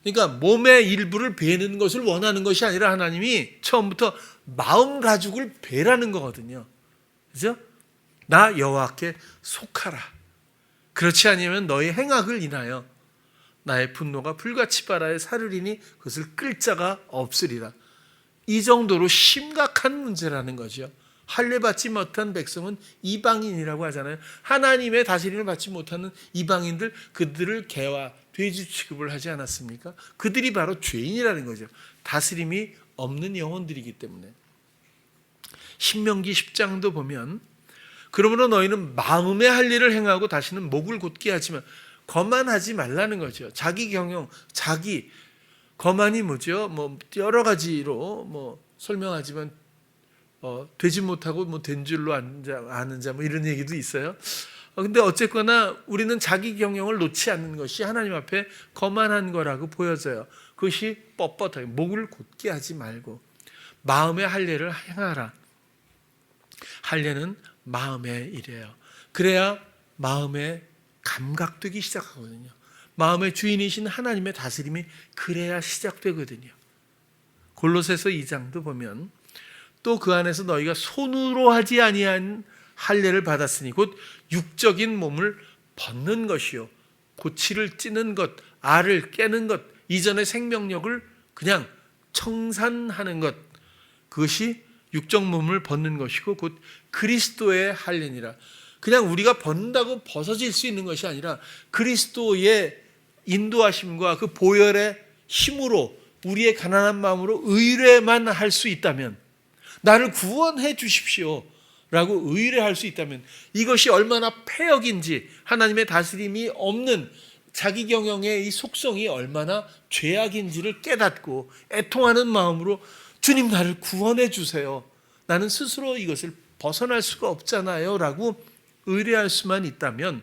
그러니까 몸의 일부를 베는 것을 원하는 것이 아니라 하나님이 처음부터 마음 가죽을 베라는 거거든요. 그죠? 나 여호와께 속하라. 그렇지 않으면 너희 행악을 인하여 나의 분노가 불같이 바다에 사르리니 그것을 끌 자가 없으리라. 이 정도로 심각한 문제라는 거죠. 할례 받지 못한 백성은 이방인이라고 하잖아요. 하나님의 다스림을 받지 못하는 이방인들, 그들을 개와 돼지 취급을 하지 않았습니까? 그들이 바로 죄인이라는 거죠. 다스림이 없는 영혼들이기 때문에. 신명기 10장도 보면 그러므로 너희는 마음의 할 일을 행하고 다시는 목을 곧게 하지만 거만하지 말라는 거죠. 자기 경영, 자기 거만이 뭐죠? 뭐 여러 가지로 뭐 설명하지만 되지 못하고 뭐 된 줄로 아는 자 뭐 이런 얘기도 있어요. 근데 어쨌거나 우리는 자기 경영을 놓지 않는 것이 하나님 앞에 거만한 거라고 보여져요. 그것이 뻣뻣하게 목을 곧게 하지 말고 마음의 할례를 행하라. 할례는 마음의 일이에요. 그래야 마음에 감각되기 시작하거든요. 마음의 주인이신 하나님의 다스림이 그래야 시작되거든요. 골로새서 2장도 보면 또 그 안에서 너희가 손으로 하지 아니한 할례를 받았으니 곧 육적인 몸을 벗는 것이요 고치를 찌는 것, 알을 깨는 것, 이전의 생명력을 그냥 청산하는 것, 그것이 육적 몸을 벗는 것이고 곧 그리스도의 할례니라. 그냥 우리가 벗는다고 벗어질 수 있는 것이 아니라 그리스도의 인도하심과 그 보혈의 힘으로 우리의 가난한 마음으로 의뢰만 할 수 있다면, 나를 구원해 주십시오 라고 의뢰할 수 있다면, 이것이 얼마나 폐역인지, 하나님의 다스림이 없는 자기 경영의 이 속성이 얼마나 죄악인지를 깨닫고 애통하는 마음으로 주님 나를 구원해 주세요, 나는 스스로 이것을 벗어날 수가 없잖아요 라고 의뢰할 수만 있다면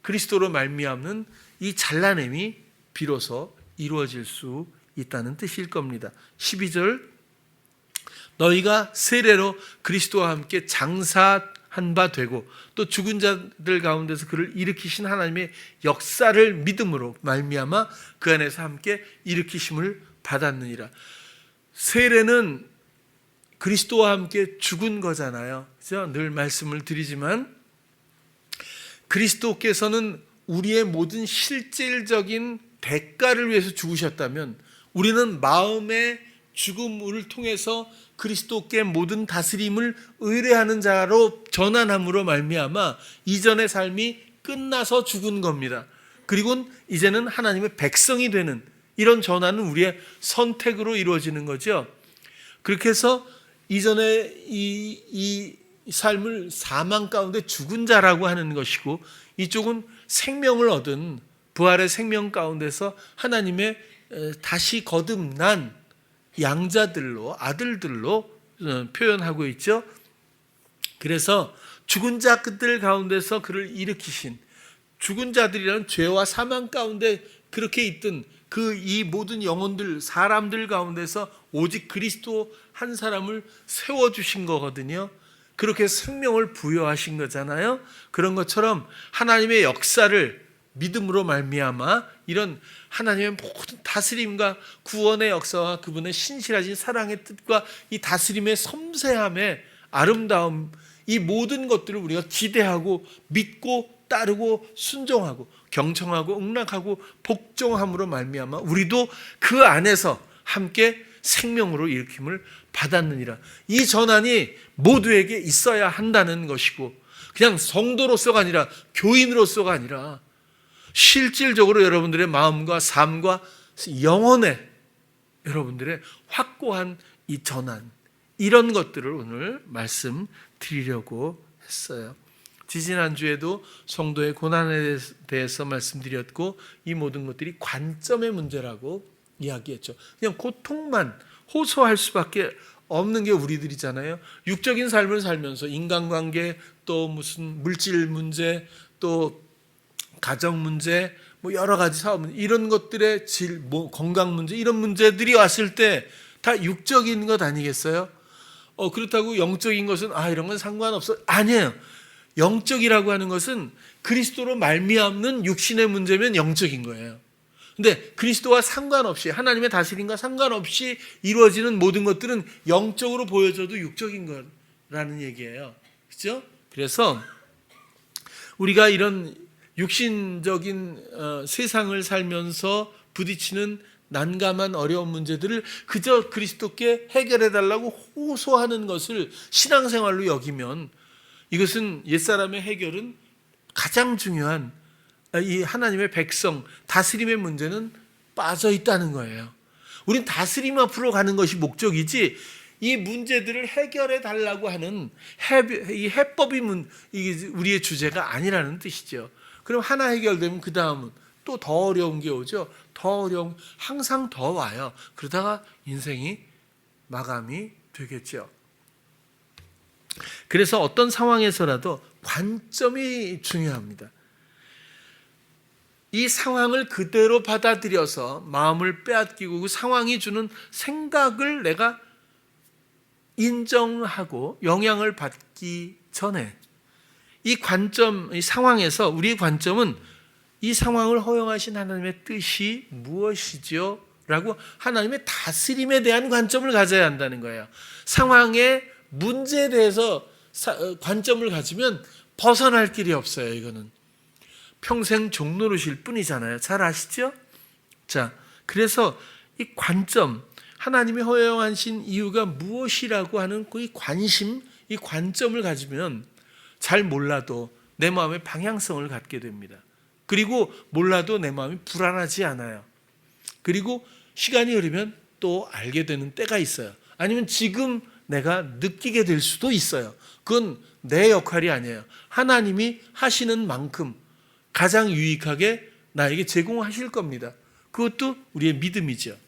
그리스도로 말미암는 이 잘라냄이 비로소 이루어질 수 있다는 뜻일 겁니다. 12절 너희가 세례로 그리스도와 함께 장사한 바 되고 또 죽은 자들 가운데서 그를 일으키신 하나님의 역사를 믿음으로 말미암아 그 안에서 함께 일으키심을 받았느니라. 세례는 그리스도와 함께 죽은 거잖아요. 그렇죠? 늘 말씀을 드리지만 그리스도께서는 우리의 모든 실질적인 대가를 위해서 죽으셨다면 우리는 마음의 죽음을 통해서 그리스도께 모든 다스림을 의뢰하는 자로 전환함으로 말미암아 이전의 삶이 끝나서 죽은 겁니다. 그리고 이제는 하나님의 백성이 되는 이런 전환은 우리의 선택으로 이루어지는 거죠. 그렇게 해서 이전에 이 삶을 사망 가운데 죽은 자라고 하는 것이고, 이쪽은 생명을 얻은 부활의 생명 가운데서 하나님의 다시 거듭난 양자들로, 아들들로 표현하고 있죠. 그래서 죽은 자들 가운데서 그를 일으키신, 죽은 자들이라는 죄와 사망 가운데 그렇게 있던 이 모든 영혼들, 사람들 가운데서 오직 그리스도 한 사람을 세워주신 거거든요. 그렇게 생명을 부여하신 거잖아요. 그런 것처럼 하나님의 역사를 믿음으로 말미암아 이런 하나님의 모든 다스림과 구원의 역사와 그분의 신실하신 사랑의 뜻과 이 다스림의 섬세함의 아름다움, 이 모든 것들을 우리가 기대하고 믿고 따르고 순종하고 경청하고 응락하고 복종함으로 말미암아 우리도 그 안에서 함께 생명으로 일으킴을 받았느니라. 이 전환이 모두에게 있어야 한다는 것이고, 그냥 성도로서가 아니라 교인으로서가 아니라 실질적으로 여러분들의 마음과 삶과 영혼에 여러분들의 확고한 이 전환, 이런 것들을 오늘 말씀드리려고 했어요. 지지난주에도 성도의 고난에 대해서 말씀드렸고, 이 모든 것들이 관점의 문제라고 이야기했죠. 그냥 고통만 호소할 수밖에 없는 게 우리들이잖아요. 육적인 삶을 살면서 인간관계, 또 무슨 물질 문제, 또 가정 문제, 뭐 여러 가지 사업 문제, 이런 것들의 건강 문제, 이런 문제들이 왔을 때 다 육적인 것 아니겠어요? 그렇다고 영적인 것은 이런 건 상관없어. 아니에요. 영적이라고 하는 것은 그리스도로 말미암는 육신의 문제면 영적인 거예요. 근데 그리스도와 상관없이, 하나님의 다스림과 상관없이 이루어지는 모든 것들은 영적으로 보여져도 육적인 거라는 얘기예요. 그렇죠? 그래서 우리가 이런 육신적인 세상을 살면서 부딪히는 난감한 어려운 문제들을 그저 그리스도께 해결해 달라고 호소하는 것을 신앙생활로 여기면 이것은 옛사람의 해결은 가장 중요한 이 하나님의 백성 다스림의 문제는 빠져 있다는 거예요. 우린 다스림 앞으로 가는 것이 목적이지 이 문제들을 해결해 달라고 하는 이 해법이 이게 우리의 주제가 아니라는 뜻이죠. 그럼 하나 해결되면 그 다음은 또 더 어려운 게 오죠. 더 어려운, 항상 더 와요. 그러다가 인생이 마감이 되겠죠. 그래서 어떤 상황에서라도 관점이 중요합니다. 이 상황을 그대로 받아들여서 마음을 빼앗기고 그 상황이 주는 생각을 내가 인정하고 영향을 받기 전에 이 관점, 이 상황에서 우리의 관점은 이 상황을 허용하신 하나님의 뜻이 무엇이죠? 라고 하나님의 다스림에 대한 관점을 가져야 한다는 거예요. 상황의 문제에 대해서 관점을 가지면 벗어날 길이 없어요. 이거는 평생 종노릇일 뿐이잖아요. 잘 아시죠? 자, 그래서 이 관점, 하나님이 허용하신 이유가 무엇이라고 하는 그 관심, 이 관점을 가지면 잘 몰라도 내 마음의 방향성을 갖게 됩니다. 그리고 몰라도 내 마음이 불안하지 않아요. 그리고 시간이 흐르면 또 알게 되는 때가 있어요. 아니면 지금 내가 느끼게 될 수도 있어요. 그건 내 역할이 아니에요. 하나님이 하시는 만큼 가장 유익하게 나에게 제공하실 겁니다. 그것도 우리의 믿음이죠.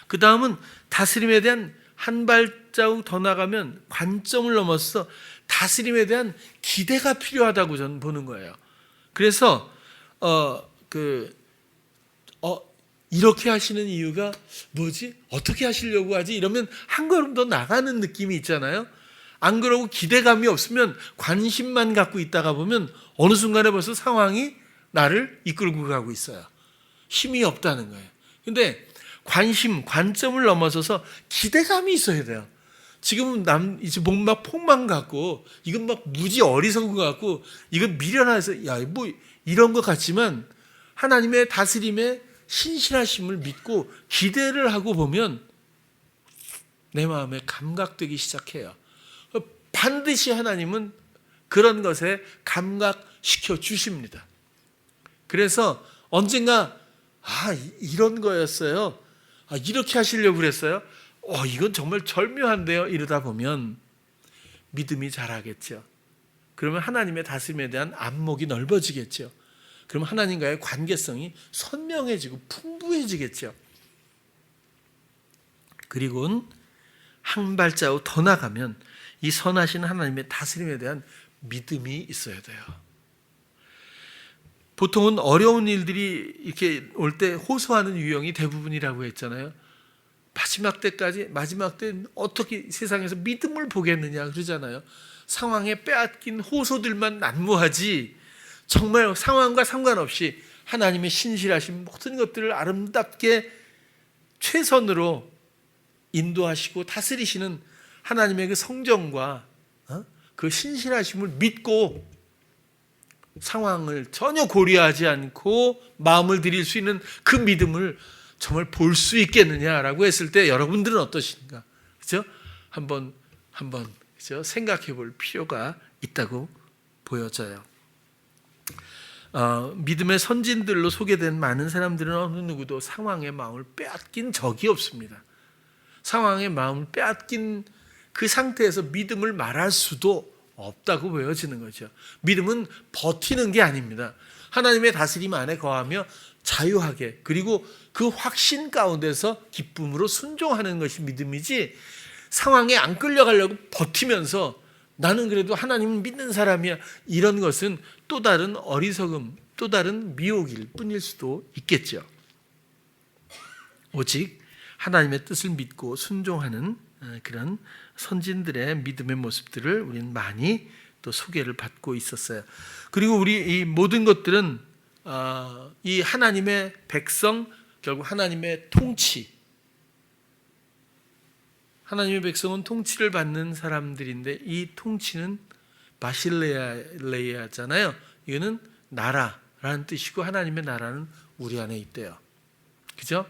그 다음은 다스림에 대한 한 발자국 더 나가면 관점을 넘어서 다스림에 대한 기대가 필요하다고 저는 보는 거예요. 그래서 이렇게 하시는 이유가 뭐지? 어떻게 하시려고 하지? 이러면 한 걸음 더 나가는 느낌이 있잖아요. 안 그러고 기대감이 없으면 관심만 갖고 있다가 보면 어느 순간에 벌써 상황이 나를 이끌고 가고 있어요. 힘이 없다는 거예요. 근데 관점을 넘어서서 기대감이 있어야 돼요. 지금은 이제 막 폭망 같고, 이건 막 무지 어리석은 것 같고, 이건 미련해서, 뭐 이런 것 같지만, 하나님의 다스림에 신실하심을 믿고 기대를 하고 보면 내 마음에 감각되기 시작해요. 반드시 하나님은 그런 것에 감각시켜 주십니다. 그래서 언젠가 이런 거였어요. 이렇게 하시려고 그랬어요. 이건 정말 절묘한데요. 이러다 보면 믿음이 자라겠죠. 그러면 하나님의 다스림에 대한 안목이 넓어지겠죠. 그럼 하나님과의 관계성이 선명해지고 풍부해지겠죠. 그리고는 한 발자국 더 나가면 이 선하신 하나님의 다스림에 대한 믿음이 있어야 돼요. 보통은 어려운 일들이 이렇게 올 때 호소하는 유형이 대부분이라고 했잖아요. 마지막 때 어떻게 세상에서 믿음을 보겠느냐 그러잖아요. 상황에 빼앗긴 호소들만 난무하지 정말 상황과 상관없이 하나님의 신실하신 모든 것들을 아름답게 최선으로 인도하시고 다스리시는 하나님의 그 성정과 그 신실하심을 믿고 상황을 전혀 고려하지 않고 마음을 드릴 수 있는 그 믿음을 정말 볼 수 있겠느냐라고 했을 때 여러분들은 어떠신가? 그죠? 한번 그죠? 생각해 볼 필요가 있다고 보여져요. 믿음의 선진들로 소개된 많은 사람들은 어느 누구도 상황의 마음을 빼앗긴 적이 없습니다. 상황의 마음을 빼앗긴 그 상태에서 믿음을 말할 수도 없다고 보여지는 거죠. 믿음은 버티는 게 아닙니다. 하나님의 다스림 안에 거하며 자유하게 그리고 그 확신 가운데서 기쁨으로 순종하는 것이 믿음이지 상황에 안 끌려가려고 버티면서 나는 그래도 하나님을 믿는 사람이야 이런 것은 또 다른 어리석음 또 다른 미혹일 뿐일 수도 있겠죠. 오직 하나님의 뜻을 믿고 순종하는 그런 선진들의 믿음의 모습들을 우리는 많이 또 소개를 받고 있었어요. 그리고 우리 이 모든 것들은 이 하나님의 백성 결국 하나님의 통치 하나님의 백성은 통치를 받는 사람들인데 이 통치는 바실레야잖아요. 이거는 나라라는 뜻이고 하나님의 나라는 우리 안에 있대요. 그죠?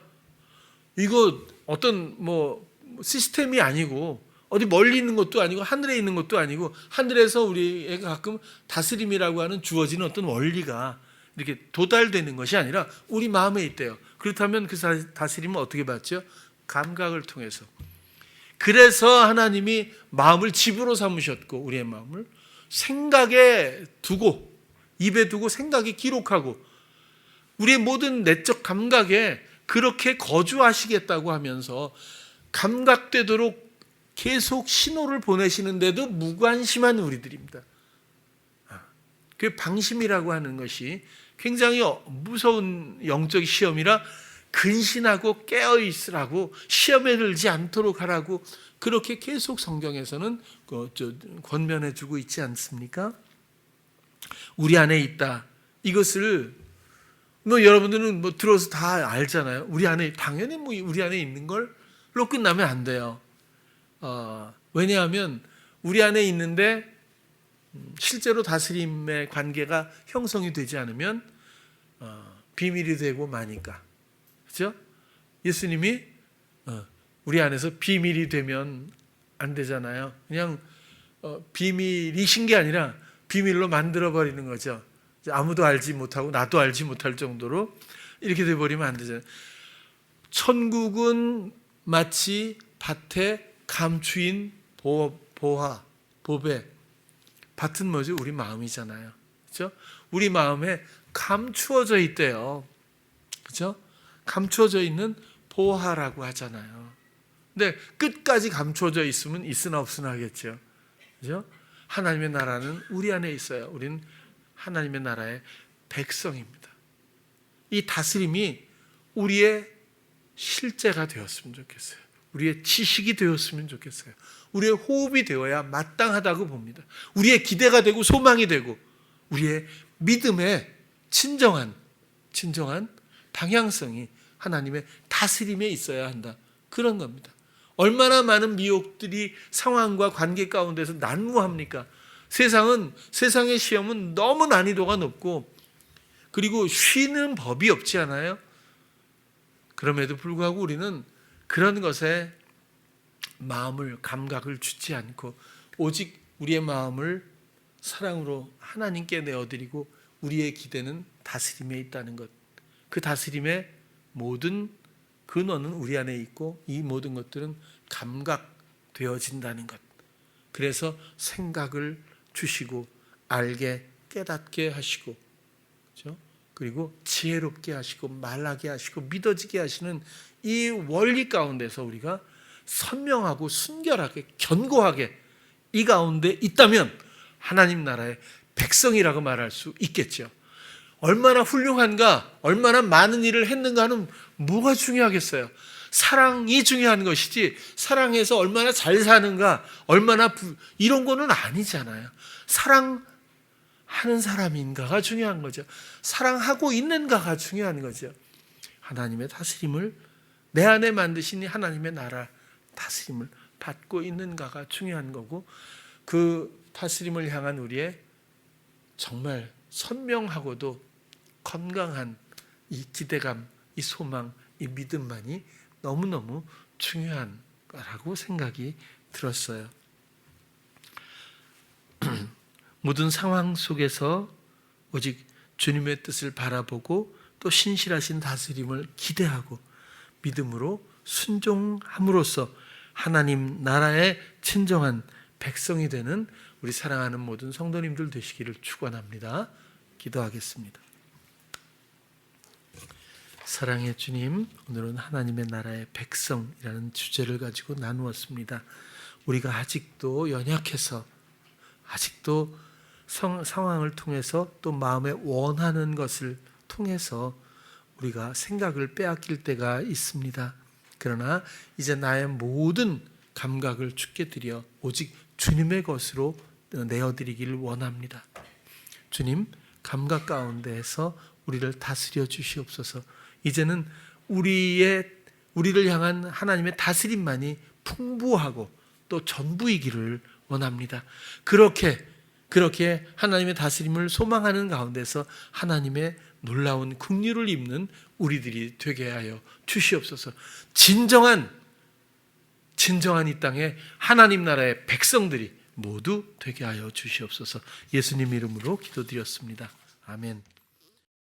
이거 어떤 뭐 시스템이 아니고 어디 멀리 있는 것도 아니고 하늘에 있는 것도 아니고 하늘에서 우리에게 가끔 다스림이라고 하는 주어지는 어떤 원리가 이렇게 도달되는 것이 아니라 우리 마음에 있대요. 그렇다면 그 다스림은 어떻게 받죠? 감각을 통해서. 그래서 하나님이 마음을 집으로 삼으셨고 우리의 마음을 생각에 두고 입에 두고 생각에 기록하고 우리의 모든 내적 감각에 그렇게 거주하시겠다고 하면서 감각되도록 계속 신호를 보내시는데도 무관심한 우리들입니다. 그 방심이라고 하는 것이 굉장히 무서운 영적 시험이라 근신하고 깨어있으라고 시험에 들지 않도록 하라고 그렇게 계속 성경에서는 권면해 주고 있지 않습니까? 우리 안에 있다. 이것을 여러분들은 들어서 다 알잖아요. 우리 안에 당연히 우리 안에 있는 걸로 끝나면 안 돼요. 왜냐하면 우리 안에 있는데 실제로 다스림의 관계가 형성이 되지 않으면 비밀이 되고 마니까. 그렇죠? 예수님이 우리 안에서 비밀이 되면 안 되잖아요. 그냥 비밀이신 게 아니라 비밀로 만들어버리는 거죠. 아무도 알지 못하고 나도 알지 못할 정도로 이렇게 돼버리면 안 되잖아요. 천국은 마치 밭에 감추인 보배. 밭은 뭐죠? 우리 마음이잖아요. 그렇죠? 우리 마음에 감추어져 있대요. 그렇죠? 감추어져 있는 보화라고 하잖아요. 근데 끝까지 감추어져 있으면 있으나 없으나 하겠죠. 그렇죠? 하나님의 나라는 우리 안에 있어요. 우리는 하나님의 나라의 백성입니다. 이 다스림이 우리의 실제가 되었으면 좋겠어요. 우리의 지식이 되었으면 좋겠어요. 우리의 호흡이 되어야 마땅하다고 봅니다. 우리의 기대가 되고 소망이 되고 우리의 믿음의 진정한 방향성이 하나님의 다스림에 있어야 한다. 그런 겁니다. 얼마나 많은 미혹들이 상황과 관계 가운데서 난무합니까? 세상의 시험은 너무 난이도가 높고 그리고 쉬는 법이 없지 않아요? 그럼에도 불구하고 우리는 그런 것에 감각을 주지 않고 오직 우리의 마음을 사랑으로 하나님께 내어드리고 우리의 기대는 다스림에 있다는 것. 그 다스림의 모든 근원은 우리 안에 있고 이 모든 것들은 감각되어진다는 것. 그래서 생각을 주시고 알게 깨닫게 하시고 그렇죠? 그리고 지혜롭게 하시고 말하게 하시고 믿어지게 하시는 이 원리 가운데서 우리가 선명하고 순결하게 견고하게 이 가운데 있다면 하나님 나라의 백성이라고 말할 수 있겠죠. 얼마나 훌륭한가, 얼마나 많은 일을 했는가는 뭐가 중요하겠어요. 사랑이 중요한 것이지 사랑해서 얼마나 잘 사는가, 이런 거는 아니잖아요. 사랑하는 사람인가가 중요한 거죠. 사랑하고 있는가가 중요한 거죠. 하나님의 다스림을 내 안에 만드신 하나님의 나라 다스림을 받고 있는가가 중요한 거고 그 다스림을 향한 우리의 정말 선명하고도 건강한 이 기대감, 이 소망, 이 믿음만이 너무너무 중요한 거라고 생각이 들었어요. 모든 상황 속에서 오직 주님의 뜻을 바라보고 또 신실하신 다스림을 기대하고 믿음으로 순종함으로써 하나님 나라의 친정한 백성이 되는 우리 사랑하는 모든 성도님들 되시기를 축원합니다. 기도하겠습니다. 사랑의 주님, 오늘은 하나님의 나라의 백성이라는 주제를 가지고 나누었습니다. 우리가 아직도 연약해서 아직도 상황을 통해서 또 마음에 원하는 것을 통해서 우리가 생각을 빼앗길 때가 있습니다. 그러나 이제 나의 모든 감각을 주께 드려 오직 주님의 것으로 내어드리기를 원합니다. 주님, 감각 가운데에서 우리를 다스려 주시옵소서. 이제는 우리를 향한 하나님의 다스림만이 풍부하고 또 전부이기를 원합니다. 그렇게 하나님의 다스림을 소망하는 가운데서 하나님의 놀라운 긍휼을 입는 우리들이 되게 하여 주시옵소서. 진정한 이 땅에 하나님 나라의 백성들이 모두 되게 하여 주시옵소서. 예수님 이름으로 기도드렸습니다. 아멘.